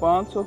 500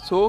100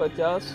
50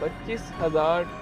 25,000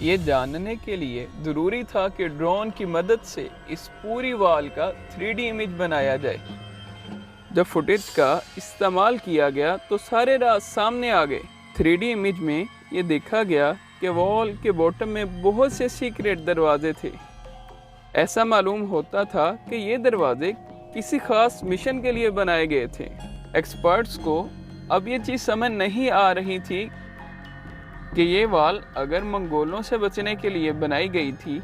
یہ جاننے کے لیے ضروری تھا کہ ڈرون کی مدد سے اس پوری وال کا 3D امیج بنایا جائے۔ جب فوٹیج کا استعمال کیا گیا تو سارے راز سامنے آ گئے۔ 3D امیج میں یہ دیکھا گیا کہ وال کے باٹم میں بہت سے سیکریٹ دروازے تھے۔ ایسا معلوم ہوتا تھا کہ یہ دروازے کسی خاص مشن کے لیے بنائے گئے تھے۔ ایکسپرٹس کو اب یہ چیز سمجھ نہیں آ رہی تھی کہ یہ وال اگر منگولوں سے بچنے کے لیے بنائی گئی تھی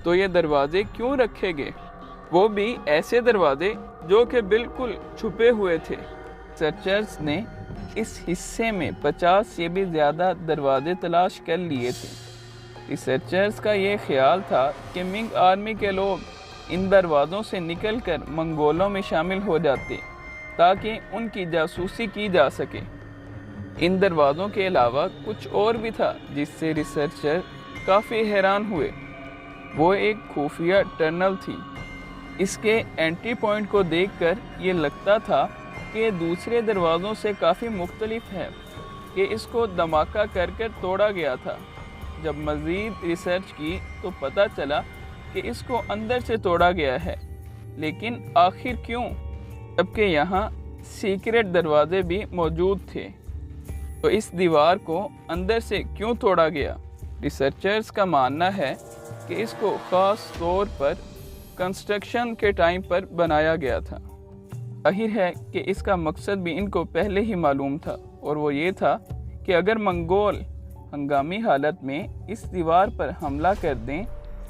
تو یہ دروازے کیوں رکھے گئے، وہ بھی ایسے دروازے جو کہ بالکل چھپے ہوئے تھے۔ ریسرچرز نے اس حصے میں 50 سے بھی زیادہ دروازے تلاش کر لیے تھے۔ ریسرچرز کا یہ خیال تھا کہ منگ آرمی کے لوگ ان دروازوں سے نکل کر منگولوں میں شامل ہو جاتے تاکہ ان کی جاسوسی کی جا سکے۔ ان دروازوں کے علاوہ کچھ اور بھی تھا جس سے ریسرچر کافی حیران ہوئے۔ وہ ایک خفیہ ٹنل تھی۔ اس کے انٹری پوائنٹ کو دیکھ کر یہ لگتا تھا کہ یہ دوسرے دروازوں سے کافی مختلف ہے کہ اس کو دھماکہ کر کر توڑا گیا تھا۔ جب مزید ریسرچ کی تو پتہ چلا کہ اس کو اندر سے توڑا گیا ہے، لیکن آخر کیوں؟ جبکہ یہاں سیکریٹ دروازے بھی موجود تھے، تو اس دیوار کو اندر سے کیوں توڑا گیا؟ ریسرچرز کا ماننا ہے کہ اس کو خاص طور پر کنسٹرکشن کے ٹائم پر بنایا گیا تھا۔ ظاہر ہے کہ اس کا مقصد بھی ان کو پہلے ہی معلوم تھا، اور وہ یہ تھا کہ اگر منگول ہنگامی حالت میں اس دیوار پر حملہ کر دیں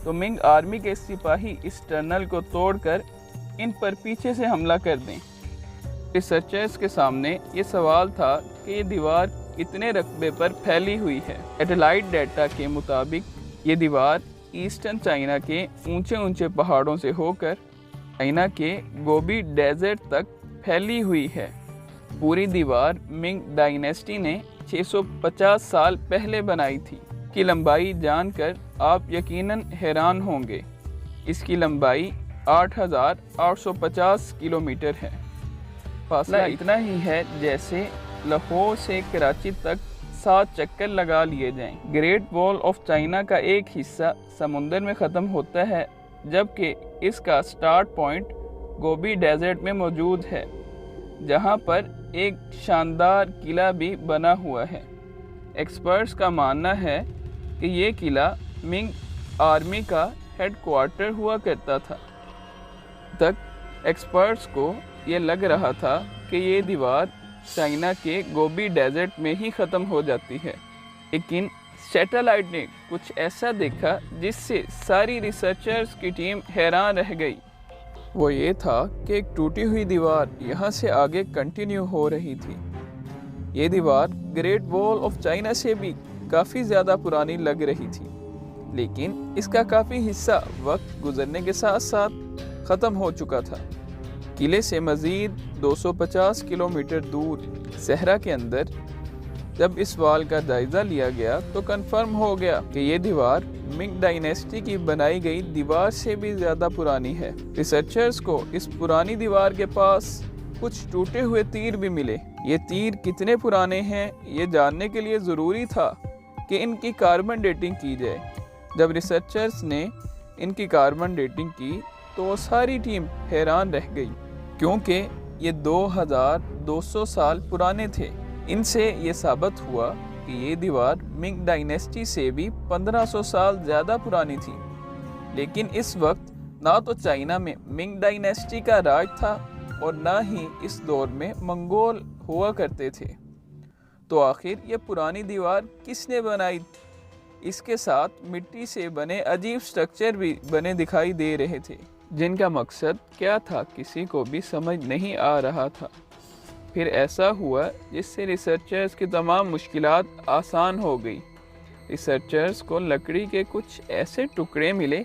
تو منگ آرمی کے سپاہی اس ٹنل کو توڑ کر ان پر پیچھے سے حملہ کر دیں۔ ریسرچرز کے سامنے یہ سوال تھا کہ یہ دیوار کتنے رقبے پر پھیلی ہوئی ہے۔ سیٹلائٹ ڈیٹا کے مطابق یہ دیوار ایسٹرن چائنا کے اونچے اونچے پہاڑوں سے ہو کر چائنا کے گوبی ڈیزرٹ تک پھیلی ہوئی ہے۔ پوری دیوار منگ ڈائنیسٹی نے 650 سال پہلے بنائی تھی۔ کی لمبائی جان کر آپ یقیناً حیران ہوں گے۔ اس کی لمبائی 8,850 کلومیٹر ہے۔ فاصلہ اتنا ہی ہے جیسے لاہور سے کراچی تک 7 چکر لگا لیے جائیں۔ گریٹ وال آف چائنا کا ایک حصہ سمندر میں ختم ہوتا ہے، جبکہ اس کا سٹارٹ پوائنٹ گوبی ڈیزرٹ میں موجود ہے، جہاں پر ایک شاندار قلعہ بھی بنا ہوا ہے۔ ایکسپرٹس کا ماننا ہے کہ یہ قلعہ منگ آرمی کا ہیڈ کوارٹر ہوا کرتا تھا۔ تک ایکسپرٹس کو یہ لگ رہا تھا کہ یہ دیوار چائنا کے گوبی ڈیزرٹ میں ہی ختم ہو جاتی ہے، لیکن سیٹلائٹ نے کچھ ایسا دیکھا جس سے ساری ریسرچرز کی ٹیم حیران رہ گئی۔ وہ یہ تھا کہ ایک ٹوٹی ہوئی دیوار یہاں سے آگے کنٹینیو ہو رہی تھی۔ یہ دیوار گریٹ وال آف چائنا سے بھی کافی زیادہ پرانی لگ رہی تھی، لیکن اس کا کافی حصہ وقت گزرنے کے ساتھ ساتھ ختم ہو چکا تھا۔ قلعے سے مزید 250 کلومیٹر دور صحرا کے اندر جب اس وال کا جائزہ لیا گیا تو کنفرم ہو گیا کہ یہ دیوار منگ ڈائنیسٹی کی بنائی گئی دیوار سے بھی زیادہ پرانی ہے۔ ریسرچرز کو اس پرانی دیوار کے پاس کچھ ٹوٹے ہوئے تیر بھی ملے۔ یہ تیر کتنے پرانے ہیں یہ جاننے کے لیے ضروری تھا کہ ان کی کاربن ڈیٹنگ کی جائے۔ جب ریسرچرز نے ان کی کاربن ڈیٹنگ کی تو ساری ٹیم حیران رہ گئی، کیونکہ یہ 2200 سال پرانے تھے۔ ان سے یہ ثابت ہوا کہ یہ دیوار منگ ڈائنیسٹی سے بھی 1500 سال زیادہ پرانی تھی، لیکن اس وقت نہ تو چائنا میں منگ ڈائنیسٹی کا راج تھا اور نہ ہی اس دور میں منگول ہوا کرتے تھے۔ تو آخر یہ پرانی دیوار کس نے بنائی؟ اس کے ساتھ مٹی سے بنے عجیب سٹرکچر بھی بنے دکھائی دے رہے تھے، جن کا مقصد کیا تھا کسی کو بھی سمجھ نہیں آ رہا تھا۔ پھر ایسا ہوا جس سے ریسرچرز کی تمام مشکلات آسان ہو گئی۔ ریسرچرز کو لکڑی کے کچھ ایسے ٹکڑے ملے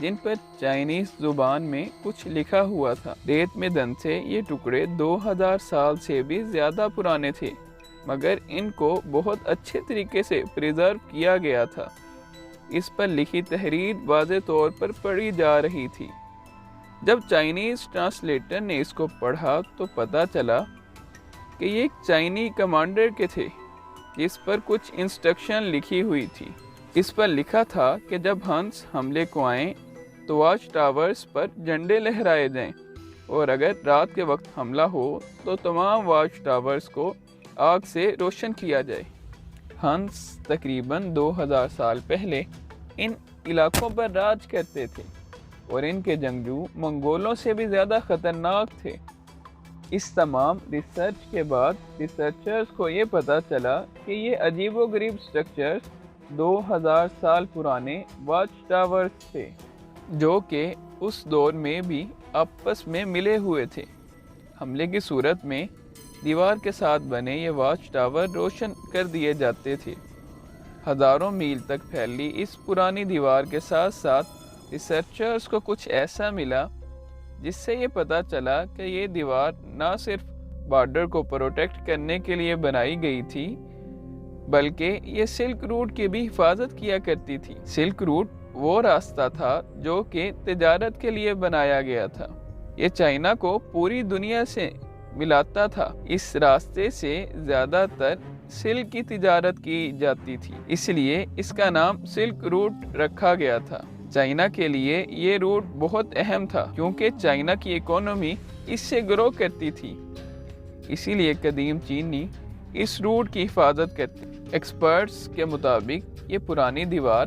جن پر چائنیز زبان میں کچھ لکھا ہوا تھا۔ ریت میں دھنسے یہ ٹکڑے 2000 سال سے بھی زیادہ پرانے تھے، مگر ان کو بہت اچھے طریقے سے پریزرو کیا گیا تھا۔ اس پر لکھی تحریر واضح طور پر پڑھی جا رہی تھی۔ جب چائنیز ٹرانسلیٹر نے اس کو پڑھا تو پتہ چلا کہ یہ ایک چائنی کمانڈر کے تھے، جس پر کچھ انسٹرکشن لکھی ہوئی تھی۔ اس پر لکھا تھا کہ جب ہنس حملے کو آئیں تو واچ ٹاورز پر جھنڈے لہرائے جائیں، اور اگر رات کے وقت حملہ ہو تو تمام واچ ٹاورز کو آگ سے روشن کیا جائے۔ ہنس تقریباً 2000 سال پہلے ان علاقوں پر راج کرتے تھے اور ان کے جنگجو منگولوں سے بھی زیادہ خطرناک تھے۔ اس تمام ریسرچ کے بعد ریسرچرز کو یہ پتہ چلا کہ یہ عجیب و غریب سٹرکچرز 2000 سال پرانے واچ ٹاورز تھے، جو کہ اس دور میں بھی آپس میں ملے ہوئے تھے۔ حملے کی صورت میں دیوار کے ساتھ بنے یہ واچ ٹاور روشن کر دیے جاتے تھے۔ ہزاروں میل تک پھیلی اس پرانی دیوار کے ساتھ ساتھ ریسرچرز کو کچھ ایسا ملا جس سے یہ پتہ چلا کہ یہ دیوار نہ صرف بارڈر کو پروٹیکٹ کرنے کے لیے بنائی گئی تھی، بلکہ یہ سلک روٹ کی بھی حفاظت کیا کرتی تھی۔ سلک روٹ وہ راستہ تھا جو کہ تجارت کے لیے بنایا گیا تھا۔ یہ چائنا کو پوری دنیا سے ملاتا تھا۔ اس راستے سے زیادہ تر سلک کی تجارت کی جاتی تھی، اس لیے اس کا نام سلک روٹ رکھا گیا تھا۔ چائنا کے لیے یہ روٹ بہت اہم تھا کیونکہ چائنا کی اکانومی اس سے گرو کرتی تھی، اسی لیے قدیم چینی اس روٹ کی حفاظت کرتے۔ ایکسپرٹس کے مطابق یہ پرانی دیوار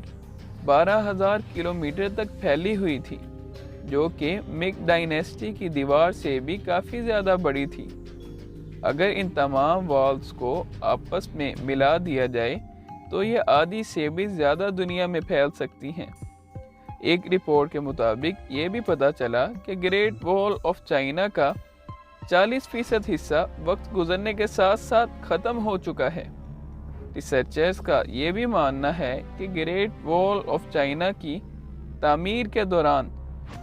12,000 کلومیٹر تک پھیلی ہوئی تھی، جو کہ مک ڈائنیسٹی کی دیوار سے بھی کافی زیادہ بڑی تھی۔ اگر ان تمام والز کو آپس میں ملا دیا جائے تو یہ آدھی سے بھی زیادہ دنیا میں پھیل سکتی ہیں۔ ایک رپورٹ کے مطابق یہ بھی پتہ چلا کہ گریٹ وال آف چائنا کا 40% حصہ وقت گزرنے کے ساتھ ساتھ ختم ہو چکا ہے۔ ریسرچرز کا یہ بھی ماننا ہے کہ گریٹ وال آف چائنا کی تعمیر کے دوران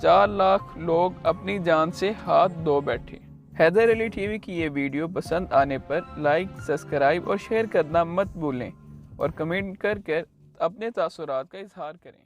4 لاکھ لوگ اپنی جان سے ہاتھ دھو بیٹھے۔ حیدر علی ٹی وی کی یہ ویڈیو پسند آنے پر لائک، سبسکرائب اور شیئر کرنا مت بھولیں، اور کمنٹ کر اپنے تاثرات کا اظہار کریں۔